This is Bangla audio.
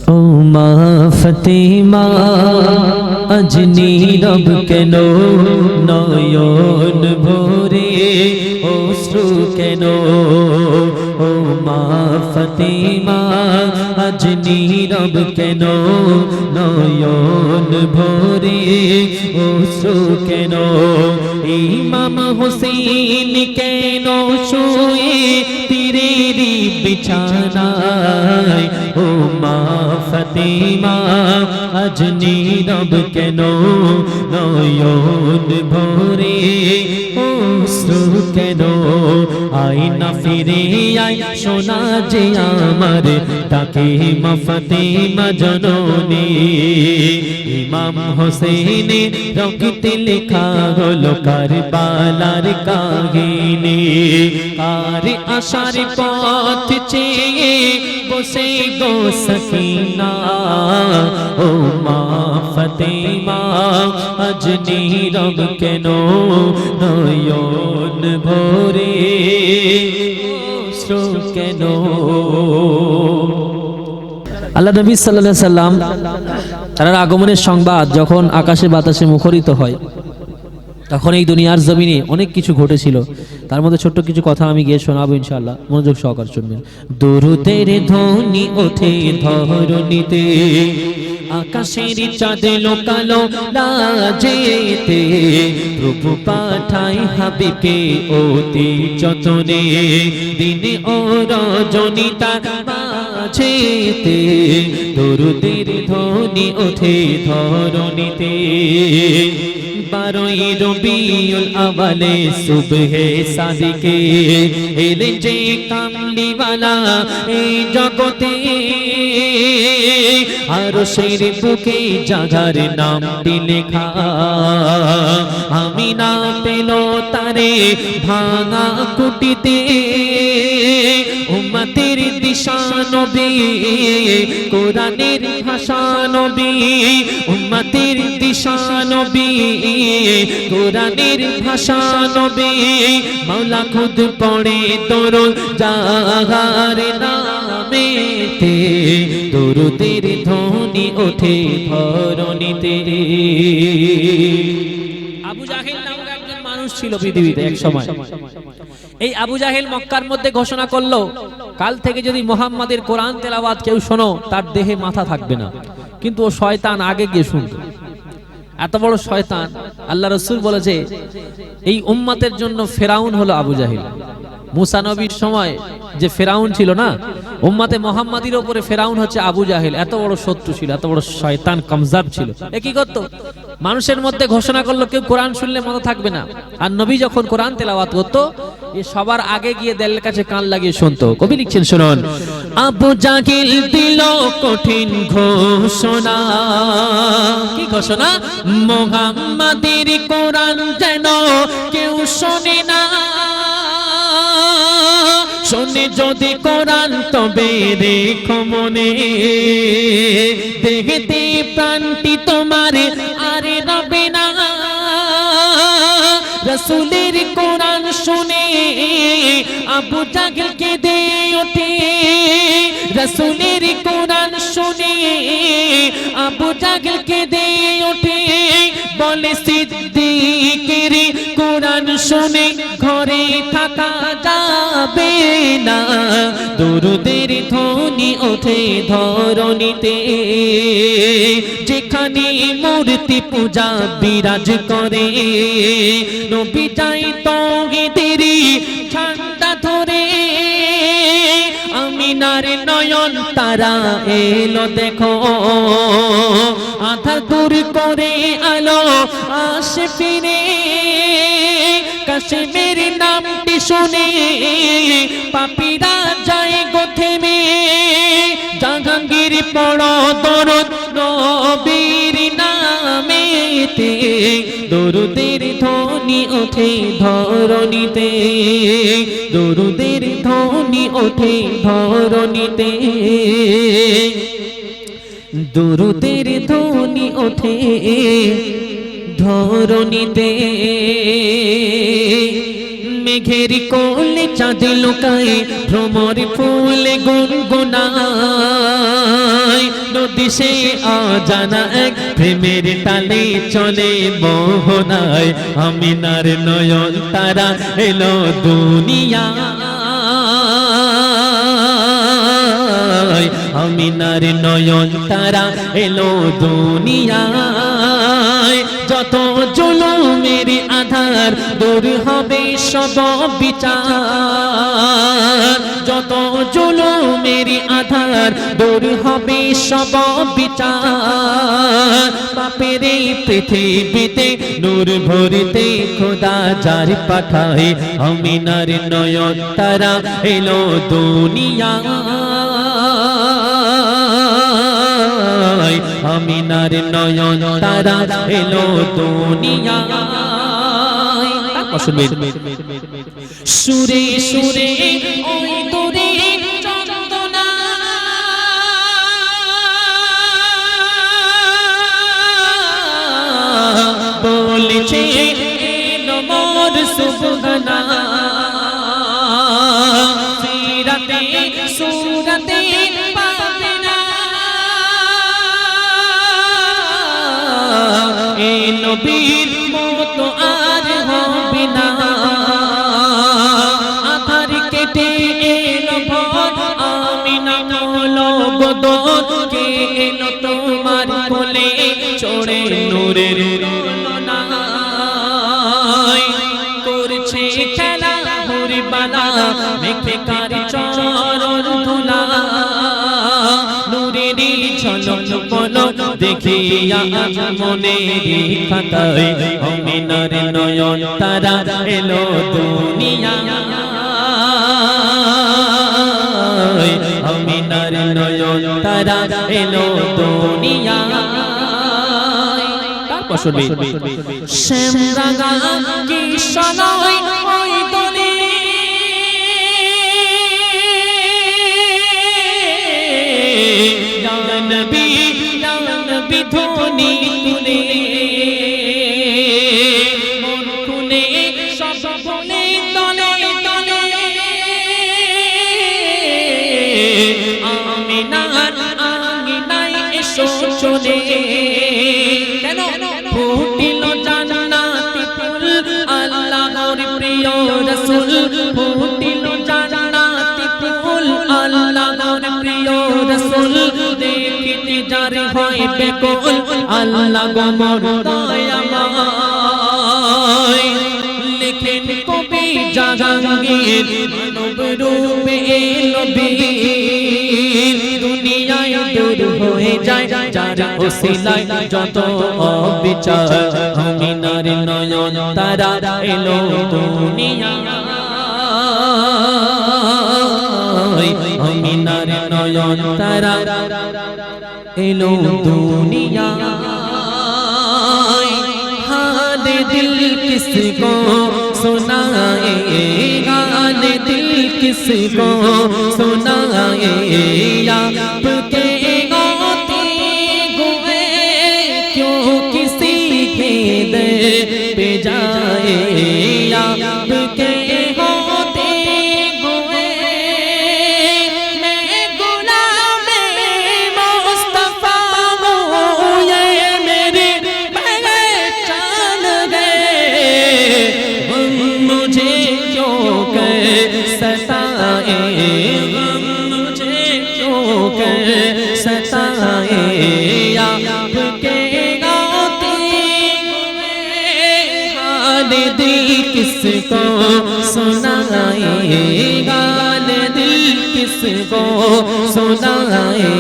ও মা ফতিমা আজ নীরব কেন, নয়ন ভরে অশ্রু কেন। ও মা ফতিমা আজ নীরব কেন, নয়ন ভরে অশ্রু কেন। ইমাম হোসেন কেন শুয়ে তীরেরই বিছানায়। ও মা ফতিমা আজ নীরব কেন, নয়ন ভরে অশ্রু কেন। আয়না ফিরে আয় সোনা যে আমার, তাকে মা ফতিমা জননী। ইমাম হোসেনের রক্তে লেখা হলো কারবালার কাহিনী। আর আশার পথ চেয়ে বসে গো সকিনা। ও মা ফতিমা আজ নীরব কেন, নয়ন ভরে অশ্রু কেন। আল্লাহ নবী সাল্লাল্লাহু আলাইহি সাল্লাম তার আগমনের সংবাদ যখন আকাশে বাতাসে মুখরিত হয়, তখন এই দুনিয়ার জমিনে অনেক কিছু ঘটেছিল। তার মধ্যে ছোট্ট কিছু কথা আমি গিয়ে শোনাবো ইনশাআল্লাহ, মনোযোগ সহকারে শুনবেন। দরুদের ধ্বনি ওঠে ধরণীতে, আকাশের চাঁদ লোকালো লাজেতে। প্রভু পাঠায় হাবিবকে অতি যতনে, দিনে ও রজনী তার মাঝেতে। দরুদের ধ্বনি ওঠে ধরণীতে, 12 রবিউল আওয়ালে সুবহে সাদিকে এলেন যে কামলিওয়ালা এই জগতে। আরশের বুকে জাগার নামটি লেখা, আমিনা পেল তারে ভাঙা কুটিতে। উম্মতের দিশা নবী, কোরআনের ভাষা নবী। উম্মতের দিশা নবী, কোরআনের ভাষা নবী। মাওলা খুদ পড়ে দরুদ জাহার নামেতে, দরুদের ধ্বনি ওঠে ধরণীতে। আবু জাহেল নামক একজন মানুষ ছিল পৃথিবীতে এক সময়। এই আবু জাহেল মক্কার মধ্যে ঘোষণা করলো, কাল থেকে যদি মুহাম্মাদের কোরআন তেলাওয়াত কেউ শোনো, তার দেহে মাথা থাকবে না। কিন্তু ও শয়তান আগে গিয়ে শুনতো। এত বড় শয়তান, আল্লাহ রাসূল বলেছে এই উম্মতের জন্য ফেরাউন হলো আবু জাহেল। মুসা নবীর সময় যে ফেরাউন ছিল না, উম্মতে মুহাম্মাদির উপরে ফেরাউন হচ্ছে আবু জাহেল। এত বড় শত্রু ছিল, এত বড় শয়তান কমজার ছিল। এ কি করতো? মানুষের মধ্যে ঘোষণা করলো কেউ কোরআন শুনলে মাথা থাকবে না। আর নবী যখন কোরআন তেলাওয়াত করতো, এ সবার আগে গিয়ে দেলের কাছে কান লাগিয়ে শুনতো। কবি লিখছেন শুনুন। আবু জাহেল দিল কঠিন ঘোষণা। কি ঘোষণা? মুহাম্মাদের কোরআন যেন কেউ শোনে না। শোনে যদি কোরআন তবে রেখো মনে, দেখতে প্রাণটি তোমার আর রবে না। রাসূলের কোরআন শুনে আবু জাহেল কেঁদে ওঠে। রাসূলের কোরআন শুনে আবু জাহেল কেঁদে ওঠে। বলে সিদ্দিকের কোরআন শুনে ঘরে থাকা যাবে না। দরুদের ধ্বনি ওঠে ধরণীতে, যেখানে মূর্তি পূজা বিরাজ করে। নবী যাই তাওহীদের ঝান্ডা ধরে। আমিনার নয়ন তারা এলো দেখো, আধার দূর করে আলো আসে ফিরে। কাশেমের নামটি শুনে পাপীরা যায় গো থেমে। জাহাঙ্গীর পড়ো দরুদ নবীর নামেতে, দরুদের ধ্বনি ওঠে ধরণীতে। দরুদের ধ্বনি ওঠে ধরণীতে। দরুদের ধ্বনি ওঠে ধরণীতে। মেঘের কোলে চাঁদ লুকায়, ভ্রমর ফুলে গুনগুনায়। দিশে অজানা এক প্রেমের টানে চলে মোহনায় আমিনার নয়ন তারা এলো দুনিয়ায় আমিনার নয়ন তারা এলো দুনিয়ায় যত জুলুমের আধার দূর হবে সব বিচার যত জুলুমের আধার দূর হবে সব বিচার পাপের এই পৃথিবীতে নূর ভরিতে খোদা যার পাঠায় আমিনার নয়ন তারা এলো দুনিয়ায় আমিনার নয়ন তারা এলো দুনিয়ায় সুরে সুরে ওই দূরে চন্দনা বলেছে এলো মোর সুবহানা সিরাতে সুরাতে পাবে না এ নবীর মতো আর হবে না আধার কেটে এলো ভোর আমিনা হলো বদর কে এলো তোমার কোলে চড়ে নূরের দোলনায় করছে খেলা হুরবালা মেখে কার চরণ ধুলা নূরের ঝলক পলক দেখিয়া মনের খাতায় আমিনার নয়ন তারা এলো দুনিয়ায় আমিনার নয়ন তারা এলো দুনিয়ায় তারপর শুনবে শ্যামরাঙা কি শোনায় ওই দলে নবী ধ্বনি তুলে মন খুলে সব বলে তলে তলে আমিনার আঙিনায় এসো চলে কেন ফুটিল জান্নাতি ফুল আল্লাহর প্রিয় রাসূল ফুটিল জান্নাতি ফুল আল্লাহর প্রিয় রাসূল দেখিতে যার হয় বেকুল আল্লাহ গো মোর দয়াময় লেখেন কবি জাহাঙ্গীর মানব রূপে এলো বীর দুনিয়ায় দূর হয়ে যায় যার ওসিলায় যত অবিচার আমিনার নয়ন তারা এলো দুনিয়ায় আমিনার নয়ন তারা এলো দুনিয়ায় हाल दिल किसको सुनाए हाल दिल किसको सुनाए आपके गाते हुए क्यों किसी के दर पे जाए आपके होते हुए मैं गुलाम मुस्तफा हूँ ये मेरे पहचान गए हम मुझे क्यों कर सताए हम मुझे क्यों कर सताए आपके गाते हुए हाल दिल किसको सुनाए गाल दिल किसको सुनाए